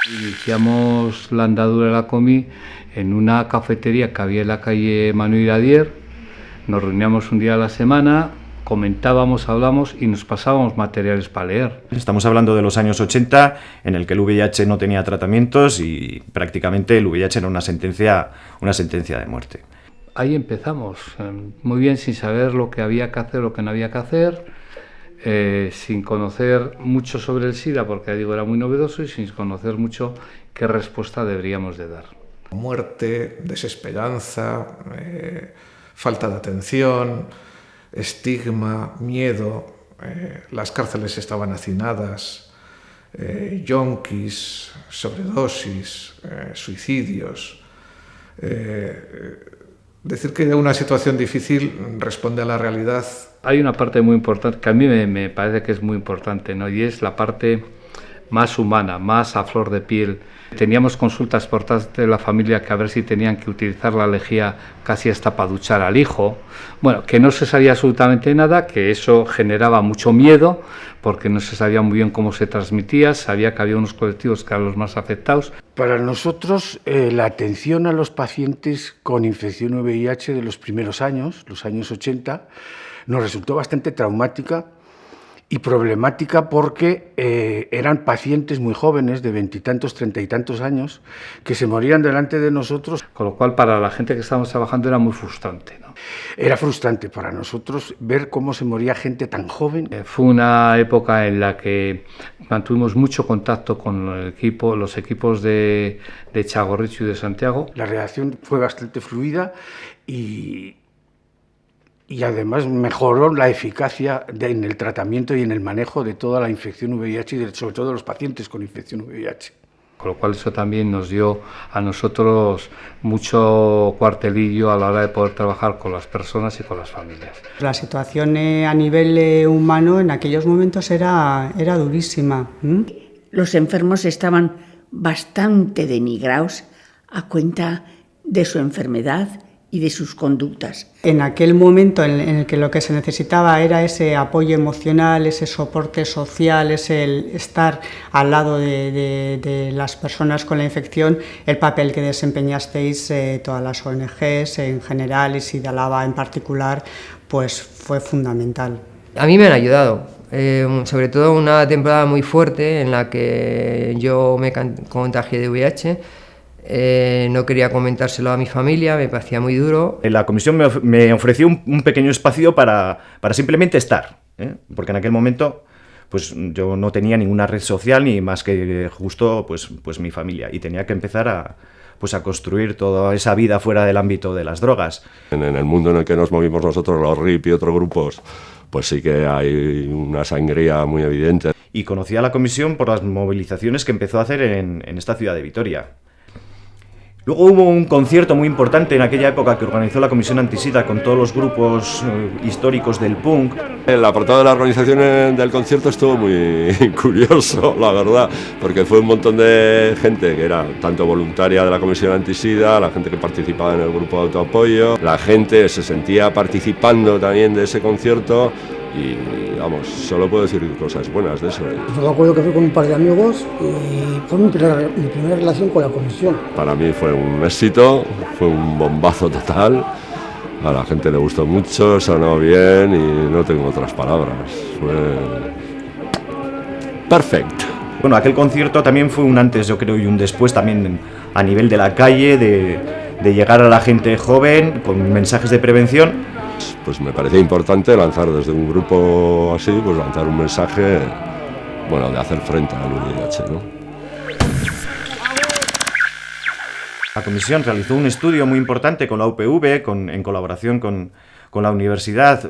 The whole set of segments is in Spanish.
Iniciamos la andadura de la COMI en una cafetería que había en la calle Manuel Iradier. Nos reuníamos un día a la semana, comentábamos, hablamos y nos pasábamos materiales para leer. Estamos hablando de los años 80, en el que el VIH no tenía tratamientos y prácticamente el VIH era una sentencia de muerte. Ahí empezamos, muy bien, sin saber lo que había que hacer, lo que no había que hacer. Sin conocer mucho sobre el SIDA, porque digo era muy novedoso, y sin conocer mucho qué respuesta deberíamos de dar. Muerte, desesperanza, falta de atención, estigma, miedo, las cárceles estaban hacinadas, yonkis, sobredosis, suicidios. Decir que una situación difícil responde a la realidad. Hay una parte muy importante, que a mí me parece que es muy importante, ¿no? Y es la parte más humana, más a flor de piel. Teníamos consultas por parte de la familia que a ver si tenían que utilizar la lejía casi hasta para duchar al hijo. Bueno, que no se sabía absolutamente nada, que eso generaba mucho miedo, porque no se sabía muy bien cómo se transmitía, sabía que había unos colectivos que eran los más afectados. Para nosotros, la atención a los pacientes con infección VIH de los primeros años, los años 80, nos resultó bastante traumática y problemática porque eran pacientes muy jóvenes, de 20 y tantos, 30 y tantos años, que se morían delante de nosotros. Con lo cual, para la gente que estábamos trabajando era muy frustrante, ¿no? Era frustrante para nosotros ver cómo se moría gente tan joven. Fue una época en la que mantuvimos mucho contacto con los equipos de Txagorritxu y de Santiago. La reacción fue bastante fluida y además mejoró la eficacia en el tratamiento y en el manejo de toda la infección VIH y sobre todo de los pacientes con infección VIH. Con lo cual eso también nos dio a nosotros mucho cuartelillo a la hora de poder trabajar con las personas y con las familias. La situación a nivel humano en aquellos momentos era durísima. Los enfermos estaban bastante denigrados a cuenta de su enfermedad y de sus conductas. En aquel momento en el que lo que se necesitaba era ese apoyo emocional, ese soporte social, ese el estar al lado de las personas con la infección, el papel que desempeñasteis todas las ONGs en general y Sidalaba en particular, pues fue fundamental. A mí me han ayudado, sobre todo una temporada muy fuerte en la que yo me contagié de VIH. No quería comentárselo a mi familia, me parecía muy duro. La comisión me ofreció un pequeño espacio para simplemente estar, porque en aquel momento pues yo no tenía ninguna red social ni más que justo pues mi familia, y tenía que empezar a construir toda esa vida fuera del ámbito de las drogas. En el mundo en el que nos movimos nosotros, los RIP y otros grupos, pues sí que hay una sangría muy evidente. Y conocí a la comisión por las movilizaciones que empezó a hacer en esta ciudad de Vitoria. Luego hubo un concierto muy importante en aquella época que organizó la Comisión Antisida con todos los grupos históricos del punk. El apartado de la organización del concierto estuvo muy curioso, la verdad, porque fue un montón de gente que era tanto voluntaria de la Comisión Antisida, la gente que participaba en el grupo de autoapoyo, la gente se sentía participando también de ese concierto. Y vamos, solo puedo decir cosas buenas de eso. Yo me acuerdo que fui con un par de amigos y fue mi primera relación con la comisión. Para mí fue un éxito, fue un bombazo total. A la gente le gustó mucho, sonó bien y no tengo otras palabras. Fue perfecto. Bueno, aquel concierto también fue un antes, yo creo, y un después también a nivel de la calle, de llegar a la gente joven con mensajes de prevención. Pues me parecía importante lanzar desde un grupo así, pues lanzar un mensaje, bueno, de hacer frente al VIH, ¿no? La comisión realizó un estudio muy importante con la UPV, en colaboración con la universidad,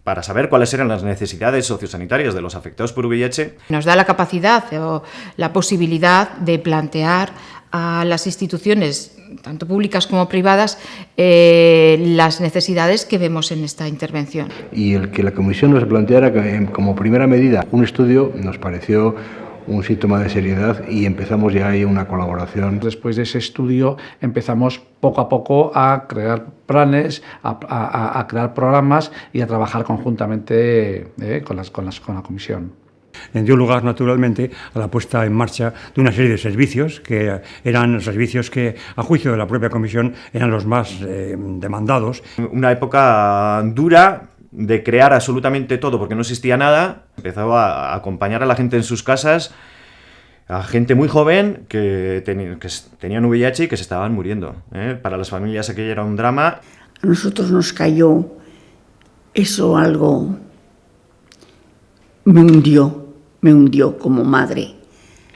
para saber cuáles eran las necesidades sociosanitarias de los afectados por VIH. Nos da la capacidad o la posibilidad de plantear a las instituciones, tanto públicas como privadas, las necesidades que vemos en esta intervención. Y el que la comisión nos planteara como primera medida un estudio nos pareció un síntoma de seriedad y empezamos ya ahí una colaboración. Después de ese estudio empezamos poco a poco a crear planes, a crear programas y a trabajar conjuntamente con la comisión. dio lugar naturalmente a la puesta en marcha de una serie de servicios que eran servicios que, a juicio de la propia comisión, eran los más demandados. Una época dura de crear absolutamente todo porque no existía nada. Empezaba a acompañar a la gente en sus casas, a gente muy joven que tenían VIH y que se estaban muriendo. Para las familias aquello era un drama. A nosotros nos cayó eso algo, me hundió como madre.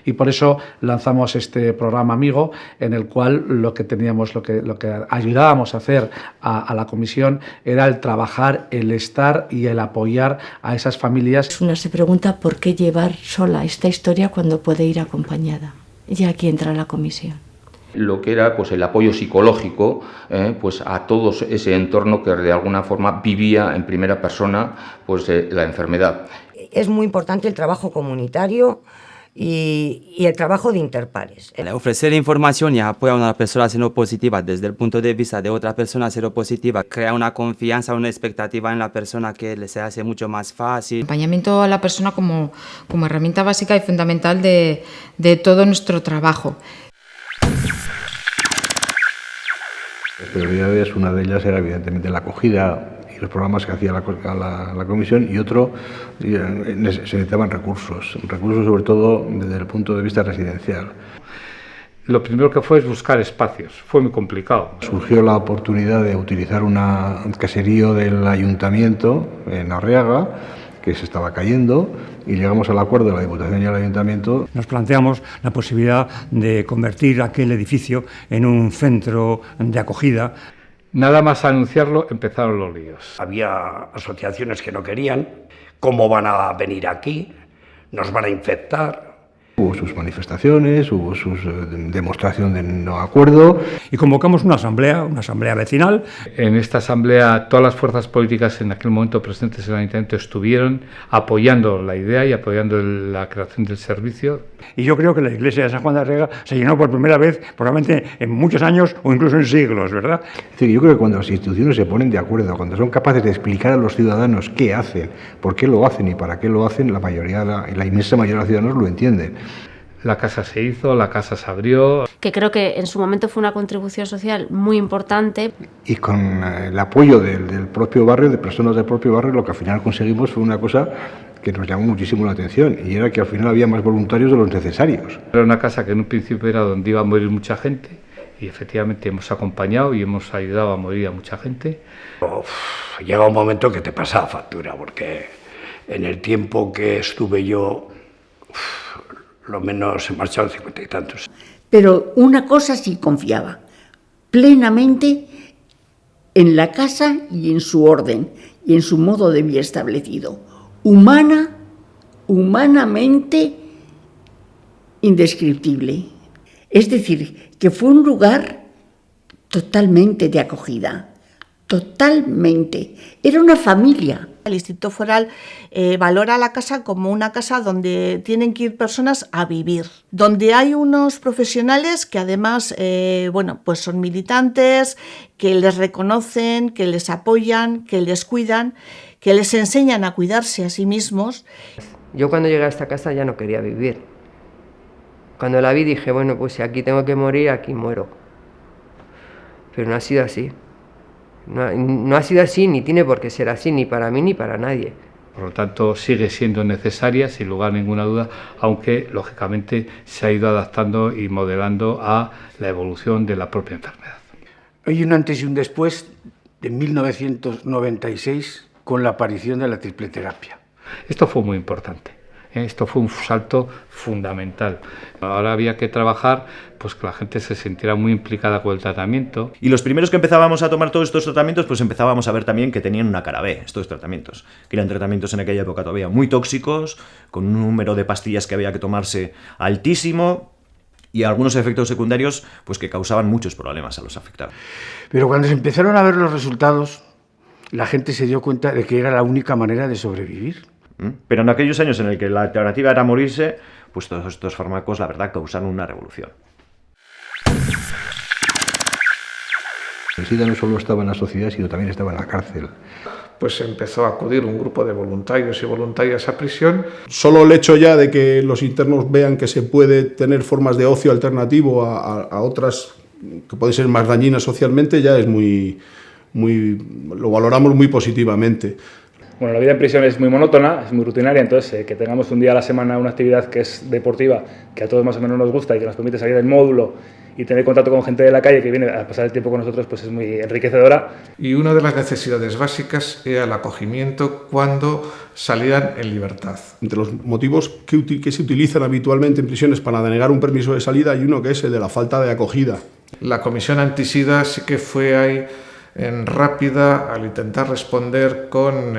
Y por eso lanzamos este programa Amigo, en el cual lo que ayudábamos a hacer a la comisión era el trabajar, el estar y el apoyar a esas familias. Una se pregunta por qué llevar sola esta historia cuando puede ir acompañada. Y aquí entra la comisión. Lo que era pues el apoyo psicológico pues a todo ese entorno que de alguna forma vivía en primera persona pues la enfermedad. Es muy importante el trabajo comunitario y el trabajo de interpares. Ofrecer información y apoyar a una persona seropositiva desde el punto de vista de otra persona seropositiva crea una confianza, una expectativa en la persona que se hace mucho más fácil. El acompañamiento a la persona como herramienta básica y fundamental de todo nuestro trabajo. Las prioridades, una de ellas era evidentemente la acogida y los programas que hacía la comisión, y otro, se necesitaban recursos sobre todo desde el punto de vista residencial. Lo primero que fue es buscar espacios, fue muy complicado. Surgió la oportunidad de utilizar un caserío del ayuntamiento en Arriaga, que se estaba cayendo, y llegamos al acuerdo de la Diputación y el Ayuntamiento. Nos planteamos la posibilidad de convertir aquel edificio en un centro de acogida. Nada más anunciarlo, empezaron los líos. Había asociaciones que no querían. ¿Cómo van a venir aquí? ¿Nos van a infectar? Hubo sus manifestaciones, hubo sus demostración de no acuerdo. Y convocamos una asamblea vecinal. En esta asamblea todas las fuerzas políticas en aquel momento presentes en el ayuntamiento estuvieron apoyando la idea y apoyando la creación del servicio. Y yo creo que la iglesia de San Juan de Arriaga se llenó por primera vez, probablemente en muchos años o incluso en siglos, ¿verdad? Es decir, yo creo que cuando las instituciones se ponen de acuerdo, cuando son capaces de explicar a los ciudadanos qué hacen, por qué lo hacen y para qué lo hacen, la inmensa mayoría de los ciudadanos lo entienden. La casa se hizo, la casa se abrió. Que creo que en su momento fue una contribución social muy importante. Y con el apoyo del propio barrio, de personas del propio barrio, lo que al final conseguimos fue una cosa que nos llamó muchísimo la atención, y era que al final había más voluntarios de los necesarios. Era una casa que en un principio era donde iba a morir mucha gente, y efectivamente hemos acompañado y hemos ayudado a morir a mucha gente. Llega un momento que te pasa factura, porque en el tiempo que estuve yo, lo menos se marcharon 50 y tantos. Pero una cosa sí confiaba, plenamente en la casa y en su orden y en su modo de vida establecido. Humanamente indescriptible. Es decir, que fue un lugar totalmente de acogida, totalmente. Era una familia. El Instituto Foral valora la casa como una casa donde tienen que ir personas a vivir, donde hay unos profesionales que además pues son militantes, que les reconocen, que les apoyan, que les cuidan, que les enseñan a cuidarse a sí mismos. Yo cuando llegué a esta casa ya no quería vivir. Cuando la vi dije, bueno, pues si aquí tengo que morir, aquí muero. Pero no ha sido así. No ha sido así, ni tiene por qué ser así, ni para mí ni para nadie. Por lo tanto, sigue siendo necesaria, sin lugar a ninguna duda, aunque lógicamente se ha ido adaptando y modelando a la evolución de la propia enfermedad. Hay un antes y un después de 1996 con la aparición de la triple terapia. Esto fue muy importante. Esto fue un salto fundamental. Ahora había que trabajar pues que la gente se sintiera muy implicada con el tratamiento. Y los primeros que empezábamos a tomar todos estos tratamientos, pues empezábamos a ver también que tenían una cara B, estos tratamientos. Que eran tratamientos en aquella época todavía muy tóxicos, con un número de pastillas que había que tomarse altísimo, y algunos efectos secundarios pues que causaban muchos problemas a los afectados. Pero cuando se empezaron a ver los resultados, la gente se dio cuenta de que era la única manera de sobrevivir. Pero en aquellos años en el que la alternativa era morirse, pues todos estos fármacos, la verdad, causaron una revolución. El SIDA no solo estaba en la sociedad, sino también estaba en la cárcel. pues empezó a acudir un grupo de voluntarios y voluntarias a prisión. Solo el hecho ya de que los internos vean que se puede tener formas de ocio alternativo a otras que pueden ser más dañinas socialmente ya es lo valoramos muy positivamente. Bueno, la vida en prisión es muy monótona, es muy rutinaria, entonces que tengamos un día a la semana una actividad que es deportiva, que a todos más o menos nos gusta y que nos permite salir del módulo y tener contacto con gente de la calle que viene a pasar el tiempo con nosotros, pues es muy enriquecedora. Y una de las necesidades básicas era el acogimiento cuando salían en libertad. Entre los motivos que se utilizan habitualmente en prisiones para denegar un permiso de salida hay uno que es el de la falta de acogida. La Comisión Antisida sí que fue ahí rápida al intentar responder con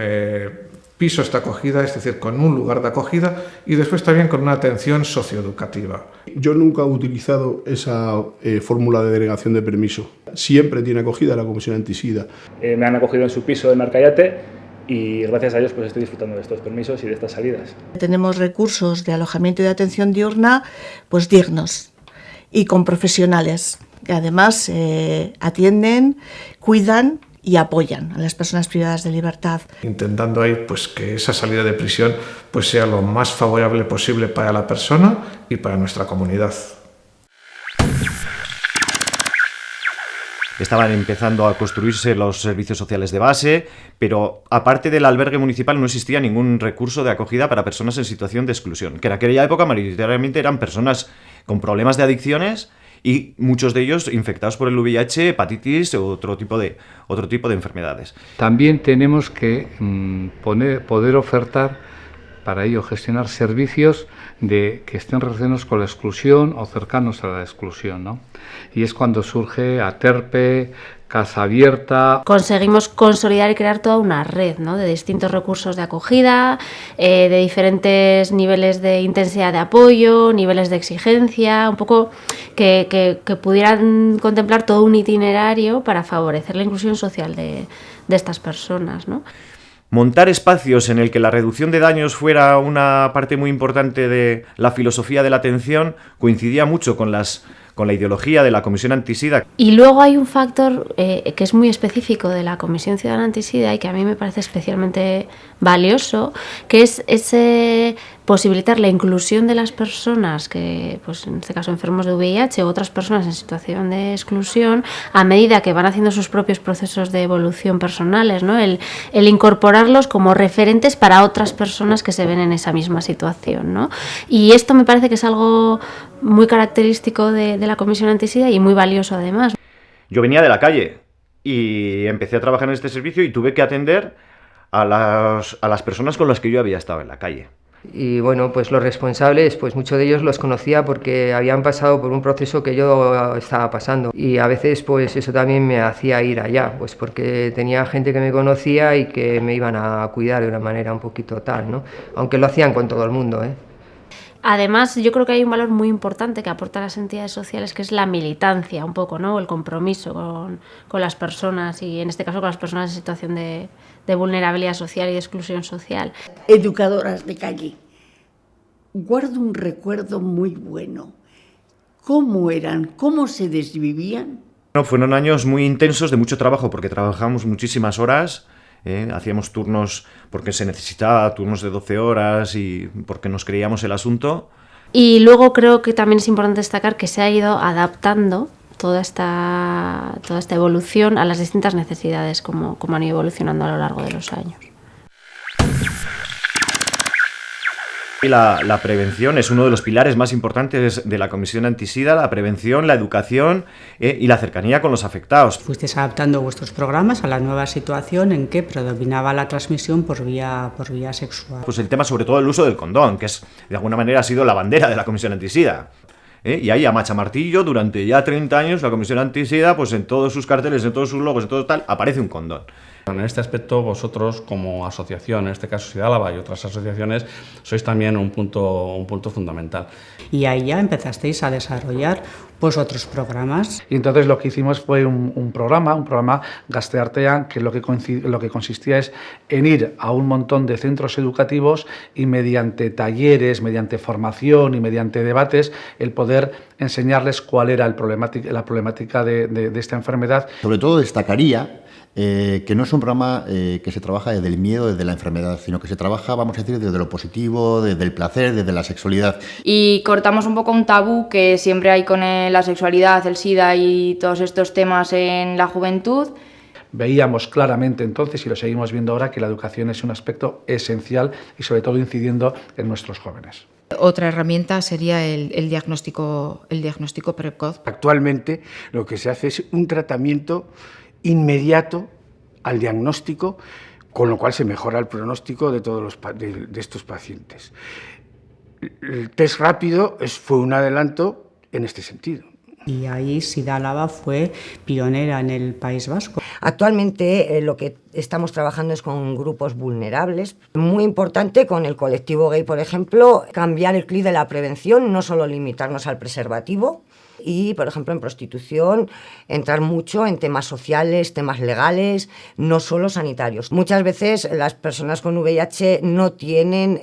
pisos de acogida, es decir, con un lugar de acogida y después también con una atención socioeducativa. Yo nunca he utilizado esa fórmula de denegación de permiso. Siempre tiene acogida la Comisión Antisida. Me han acogido en su piso en Arcayate y gracias a ellos pues estoy disfrutando de estos permisos y de estas salidas. Tenemos recursos de alojamiento y de atención diurna pues dignos y con profesionales que además atienden, cuidan y apoyan a las personas privadas de libertad. Intentando ahí pues que esa salida de prisión pues sea lo más favorable posible para la persona y para nuestra comunidad. Estaban empezando a construirse los servicios sociales de base, pero aparte del albergue municipal no existía ningún recurso de acogida para personas en situación de exclusión, que en aquella época mayoritariamente eran personas con problemas de adicciones y muchos de ellos infectados por el VIH, hepatitis o otro tipo de enfermedades. También tenemos que poder ofertar para ello gestionar servicios que estén relacionados con la exclusión o cercanos a la exclusión, ¿no? Y es cuando surge Aterpe, Casa Abierta. Conseguimos consolidar y crear toda una red, ¿no?, de distintos recursos de acogida, de diferentes niveles de intensidad de apoyo, niveles de exigencia, un poco que pudieran contemplar todo un itinerario para favorecer la inclusión social de estas personas, ¿no? Montar espacios en el que la reducción de daños fuera una parte muy importante de la filosofía de la atención coincidía mucho con la ideología de la Comisión Antisida. Y luego hay un factor que es muy específico de la Comisión Ciudadana Antisida y que a mí me parece especialmente valioso, que es ese posibilitar la inclusión de las personas que, pues en este caso enfermos de VIH u otras personas en situación de exclusión, a medida que van haciendo sus propios procesos de evolución personales, ¿no? El incorporarlos como referentes para otras personas que se ven en esa misma situación, ¿no? Y esto me parece que es algo muy característico de la Comisión Antisida y muy valioso además. Yo venía de la calle y empecé a trabajar en este servicio y tuve que atender a las personas con las que yo había estado en la calle. Y bueno, pues los responsables, pues muchos de ellos los conocía porque habían pasado por un proceso que yo estaba pasando y a veces pues eso también me hacía ir allá, pues porque tenía gente que me conocía y que me iban a cuidar de una manera un poquito tal, ¿no? Aunque lo hacían con todo el mundo, ¿eh? Además, yo creo que hay un valor muy importante que aportan las entidades sociales, que es la militancia, un poco, ¿no? El compromiso con las personas y, en este caso, con las personas en situación de vulnerabilidad social y de exclusión social. Educadoras de calle. Guardo un recuerdo muy bueno. ¿Cómo eran? ¿Cómo se desvivían? No, fueron años muy intensos de mucho trabajo porque trabajamos muchísimas horas. Hacíamos turnos porque se necesitaba, turnos de 12 horas y porque nos creíamos el asunto. Y luego creo que también es importante destacar que se ha ido adaptando toda esta evolución a las distintas necesidades como han ido evolucionando a lo largo de los años. Y la prevención es uno de los pilares más importantes de la Comisión Antisida, la prevención, la educación y la cercanía con los afectados. Fuisteis adaptando vuestros programas a la nueva situación en que predominaba la transmisión por vía sexual. Pues el tema sobre todo el uso del condón, que es de alguna manera ha sido la bandera de la Comisión Antisida. Y ahí a machamartillo durante ya 30 años la Comisión Antisida, pues en todos sus carteles, en todos sus logos, en todo tal, aparece un condón. En este aspecto vosotros como asociación, en este caso SIDÁLABA y otras asociaciones, sois también un punto fundamental. Y ahí ya empezasteis a desarrollar pues otros programas. Y entonces lo que hicimos fue un programa Gazteartean, que lo que consistía es en ir a un montón de centros educativos y mediante talleres, mediante formación y mediante debates, el poder enseñarles cuál era la problemática de esta enfermedad. Sobre todo destacaría que no es un programa que se trabaja desde el miedo, desde la enfermedad, sino que se trabaja, vamos a decir, desde lo positivo, desde el placer, desde la sexualidad. Y cortamos un poco un tabú que siempre hay con la sexualidad, el SIDA y todos estos temas en la juventud. Veíamos claramente entonces, y lo seguimos viendo ahora, que la educación es un aspecto esencial y sobre todo incidiendo en nuestros jóvenes. Otra herramienta sería el diagnóstico precoz. Actualmente lo que se hace es un tratamiento inmediato al diagnóstico, con lo cual se mejora el pronóstico de todos de estos pacientes. El test rápido fue un adelanto en este sentido. Y ahí SIDA Álava fue pionera en el País Vasco. Actualmente lo que estamos trabajando es con grupos vulnerables. Muy importante con el colectivo gay, por ejemplo, cambiar el clic de la prevención, no solo limitarnos al preservativo. Y, por ejemplo, en prostitución, entrar mucho en temas sociales, temas legales, no solo sanitarios. Muchas veces las personas con VIH no tienen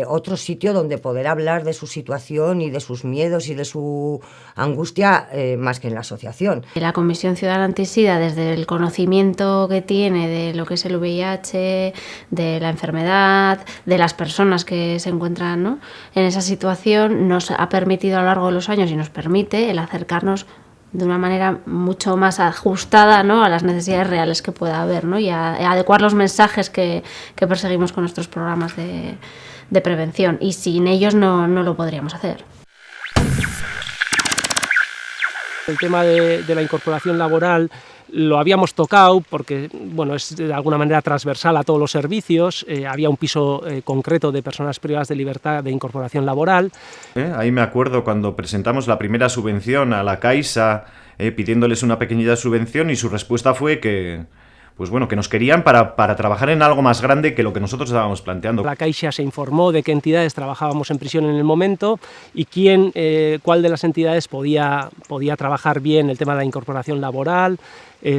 otro sitio donde poder hablar de su situación y de sus miedos y de su angustia más que en la asociación. La Comisión Ciudadana Antisida, desde el conocimiento que tiene de lo que es el VIH, de la enfermedad, de las personas que se encuentran, ¿no?, en esa situación, nos ha permitido a lo largo de los años y nos permite el acercarnos de una manera mucho más ajustada, ¿no?, a las necesidades reales que pueda haber, ¿no?, y a adecuar los mensajes que perseguimos con nuestros programas de prevención. Y sin ellos no lo podríamos hacer. El tema de la incorporación laboral lo habíamos tocado porque, bueno, es de alguna manera transversal a todos los servicios. Había un piso concreto de personas privadas de libertad de incorporación laboral. Ahí me acuerdo cuando presentamos la primera subvención a la Caixa, pidiéndoles una pequeñita subvención, y su respuesta fue que, pues bueno, que nos querían para trabajar en algo más grande que lo que nosotros estábamos planteando. La Caixa se informó de qué entidades trabajábamos en prisión en el momento y cuál de las entidades podía trabajar bien el tema de la incorporación laboral,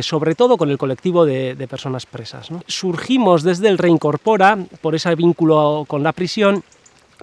sobre todo con el colectivo de personas presas, ¿no? Surgimos desde el Reincorpora por ese vínculo con la prisión,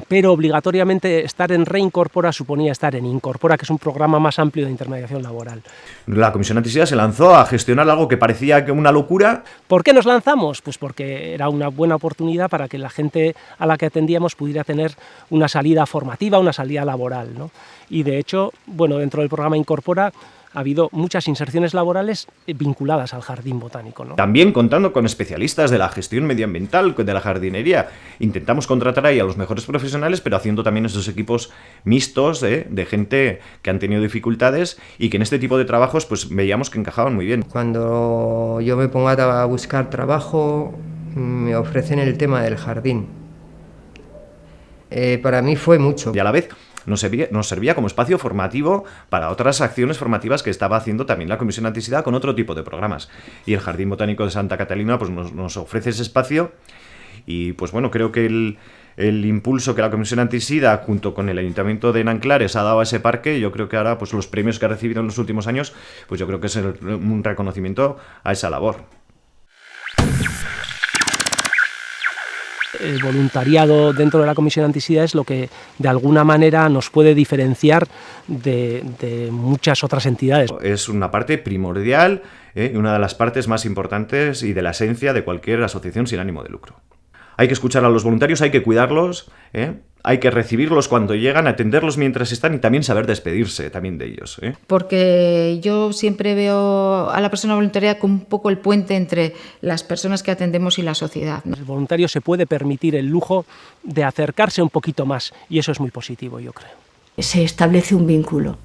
pero obligatoriamente estar en Reincorpora suponía estar en Incorpora, que es un programa más amplio de intermediación laboral. La Comisión Antisida se lanzó a gestionar algo que parecía una locura. ¿Por qué nos lanzamos? Pues porque era una buena oportunidad para que la gente a la que atendíamos pudiera tener una salida formativa, una salida laboral, ¿no? Y de hecho, bueno, dentro del programa Incorpora ha habido muchas inserciones laborales vinculadas al jardín botánico, ¿no? También contando con especialistas de la gestión medioambiental, de la jardinería. Intentamos contratar ahí a los mejores profesionales, pero haciendo también esos equipos mixtos de gente que han tenido dificultades y que en este tipo de trabajos pues veíamos que encajaban muy bien. Cuando yo me pongo a buscar trabajo, me ofrecen el tema del jardín. Para mí fue mucho. Y a la vez nos servía como espacio formativo para otras acciones formativas que estaba haciendo también la Comisión Antisida con otro tipo de programas. Y el Jardín Botánico de Santa Catalina pues nos ofrece ese espacio y pues bueno, creo que el impulso que la Comisión Antisida junto con el Ayuntamiento de Nanclares ha dado a ese parque, yo creo que ahora pues los premios que ha recibido en los últimos años, pues yo creo que es un reconocimiento a esa labor. El voluntariado dentro de la Comisión Antisida es lo que de alguna manera nos puede diferenciar de muchas otras entidades. Es una parte primordial, una de las partes más importantes y de la esencia de cualquier asociación sin ánimo de lucro. Hay que escuchar a los voluntarios, hay que cuidarlos, hay que recibirlos cuando llegan, atenderlos mientras están y también saber despedirse también de ellos. Porque yo siempre veo a la persona voluntaria como un poco el puente entre las personas que atendemos y la sociedad, ¿no? El voluntario se puede permitir el lujo de acercarse un poquito más y eso es muy positivo, yo creo. Se establece un vínculo.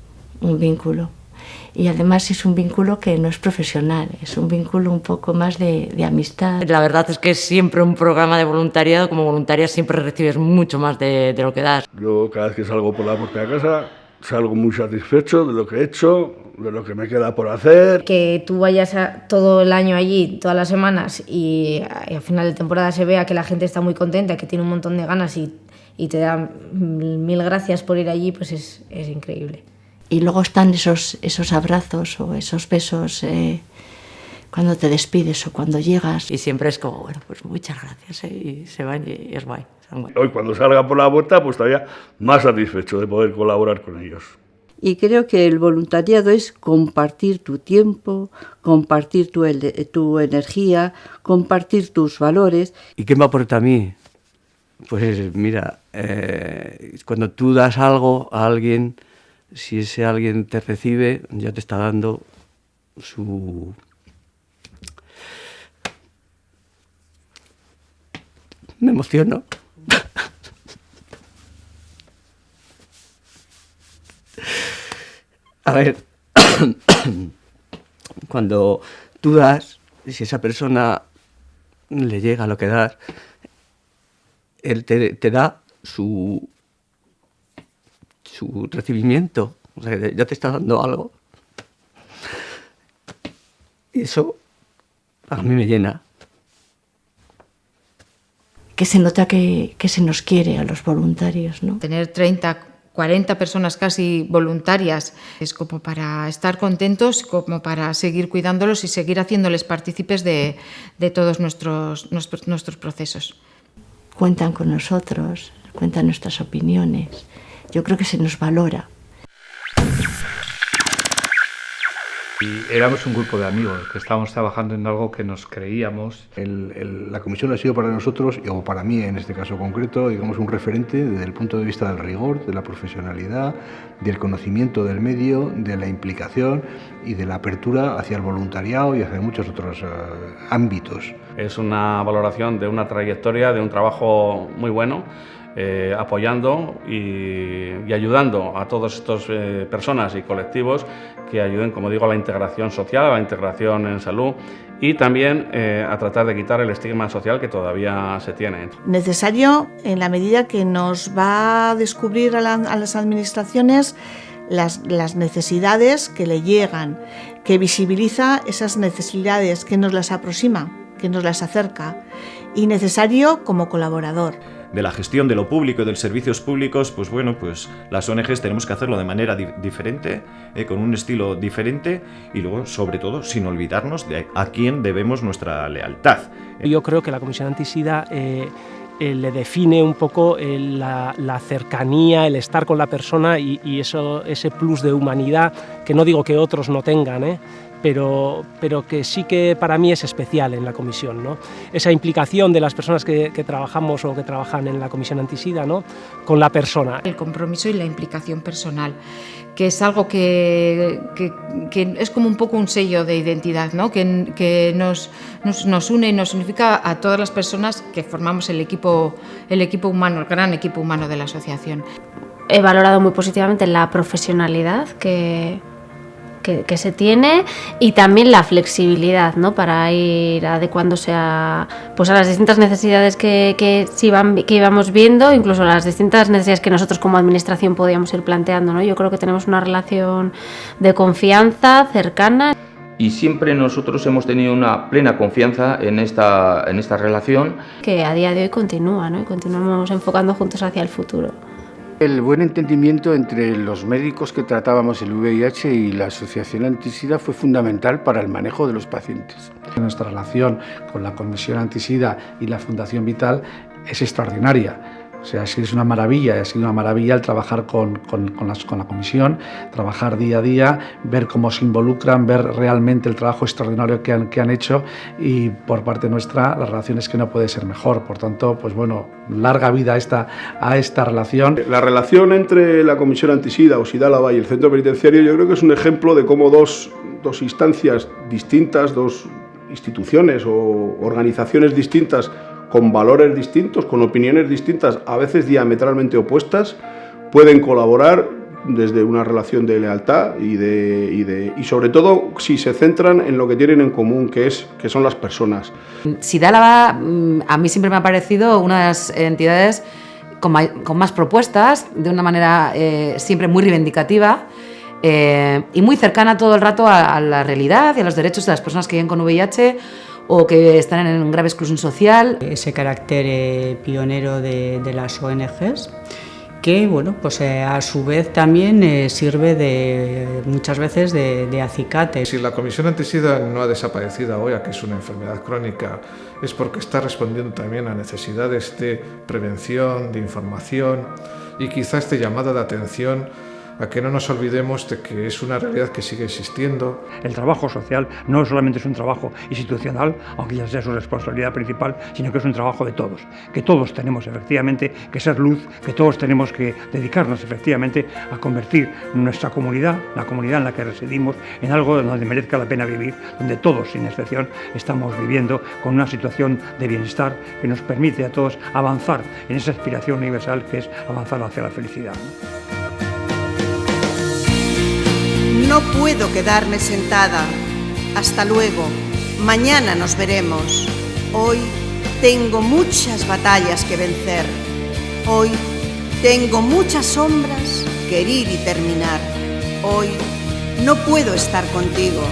Y además es un vínculo que no es profesional, es un vínculo un poco más de amistad. La verdad es que es siempre un programa de voluntariado, como voluntaria siempre recibes mucho más de lo que das. Yo cada vez que salgo por la puerta de casa salgo muy satisfecho de lo que he hecho, de lo que me queda por hacer. Que tú vayas todo el año allí, todas las semanas, y al final de temporada se vea que la gente está muy contenta, que tiene un montón de ganas y te dan 1000 gracias por ir allí, pues es increíble. Y luego están esos abrazos o esos besos cuando te despides o cuando llegas. Y siempre es como, bueno, pues muchas gracias, y se van y es guay. Hoy cuando salga por la puerta, pues todavía más satisfecho de poder colaborar con ellos. Y creo que el voluntariado es compartir tu tiempo, compartir tu energía, compartir tus valores. ¿Y qué me aporta a mí? Pues mira, cuando tú das algo a alguien, si ese alguien te recibe, ya te está dando su... Me emociono. A ver, cuando tú das, si esa persona le llega lo que das, él te da su recibimiento, o sea, ya te está dando algo. Y eso a mí me llena. Que se nota que se nos quiere a los voluntarios, ¿no? Tener 30, 40 personas casi voluntarias es como para estar contentos, como para seguir cuidándolos y seguir haciéndoles partícipes de todos nuestros procesos. Cuentan con nosotros, cuentan nuestras opiniones. Yo creo que se nos valora. Y éramos un grupo de amigos que estábamos trabajando en algo que nos creíamos. La comisión ha sido para nosotros, o para mí en este caso concreto, digamos, un referente desde el punto de vista del rigor, de la profesionalidad, del conocimiento del medio, de la implicación y de la apertura hacia el voluntariado y hacia muchos otros ámbitos. Es una valoración de una trayectoria, de un trabajo muy bueno, apoyando y ayudando a todas estas personas y colectivos que ayuden, como digo, a la integración social, a la integración en salud y también a tratar de quitar el estigma social que todavía se tiene. Necesario en la medida que nos va a descubrir a las administraciones las necesidades que le llegan, que visibiliza esas necesidades, que nos las aproxima, que nos las acerca, y necesario como colaborador. De la gestión de lo público y de los servicios públicos, pues bueno, pues las ONGs tenemos que hacerlo de manera diferente, con un estilo diferente y luego, sobre todo, sin olvidarnos de a quién debemos nuestra lealtad. Yo creo que la Comisión Antisida le define un poco la cercanía, el estar con la persona y ese plus de humanidad que no digo que otros no tengan, pero que sí que para mí es especial en la comisión, ¿no? Esa implicación de las personas que trabajamos o que trabajan en la Comisión Antisida, ¿no?, con la persona. El compromiso y la implicación personal, que es algo que es como un poco un sello de identidad, ¿no?, que nos une y nos unifica a todas las personas que formamos el equipo humano, el gran equipo humano de la asociación. He valorado muy positivamente la profesionalidad que se tiene y también la flexibilidad, ¿no?, para ir adecuándose a las distintas necesidades que íbamos viendo, incluso las distintas necesidades que nosotros como administración podíamos ir planteando, ¿no? Yo creo que tenemos una relación de confianza cercana. Y siempre nosotros hemos tenido una plena confianza en esta relación. Que a día de hoy continúa, ¿no?, y continuamos enfocando juntos hacia el futuro. El buen entendimiento entre los médicos que tratábamos el VIH y la Asociación Antisida fue fundamental para el manejo de los pacientes. Nuestra relación con la Comisión Antisida y la Fundación Vital es extraordinaria. O sea, sí es una maravilla, ha sido una maravilla el trabajar con la comisión, trabajar día a día, ver cómo se involucran, ver realmente el trabajo extraordinario que han hecho, y por parte nuestra la relación es que no puede ser mejor. Por tanto, pues bueno, larga vida a esta relación. La relación entre la Comisión Antisida o Sidálava y el Centro Penitenciario, yo creo que es un ejemplo de cómo dos instancias distintas, dos instituciones o organizaciones distintas, con valores distintos, con opiniones distintas, a veces diametralmente opuestas, pueden colaborar desde una relación de lealtad y sobre todo si se centran en lo que tienen en común, que son las personas. Sidálava a mí siempre me ha parecido una de las entidades con más propuestas, de una manera siempre muy reivindicativa y muy cercana todo el rato a la realidad y a los derechos de las personas que viven con VIH o que están en grave exclusión social. Ese carácter pionero de las ONGs que bueno, pues a su vez también sirve muchas veces de acicate. Si la Comisión Antisida no ha desaparecido ahora, que es una enfermedad crónica, es porque está respondiendo también a necesidades de prevención, de información y quizás de llamada de atención a que no nos olvidemos de que es una realidad que sigue existiendo. El trabajo social no solamente es un trabajo institucional, aunque ya sea su responsabilidad principal, sino que es un trabajo de todos, que todos tenemos efectivamente que ser luz, que todos tenemos que dedicarnos efectivamente a convertir nuestra comunidad, la comunidad en la que residimos, en algo donde merezca la pena vivir, donde todos, sin excepción, estamos viviendo con una situación de bienestar que nos permite a todos avanzar en esa aspiración universal que es avanzar hacia la felicidad. No puedo quedarme sentada. Hasta luego. Mañana nos veremos. Hoy tengo muchas batallas que vencer. Hoy tengo muchas sombras que herir y terminar. Hoy no puedo estar contigo.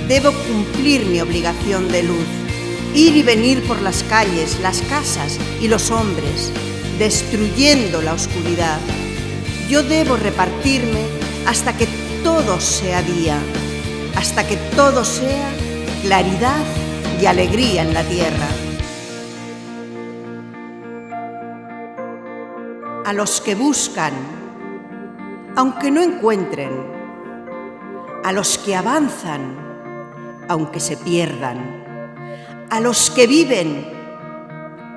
Debo cumplir mi obligación de luz. Ir y venir por las calles, las casas y los hombres, destruyendo la oscuridad. Yo debo repartirme hasta que todo sea día, hasta que todo sea claridad y alegría en la tierra. A los que buscan, aunque no encuentren, a los que avanzan, aunque se pierdan, a los que viven,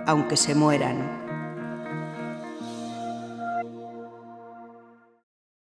aunque se mueran.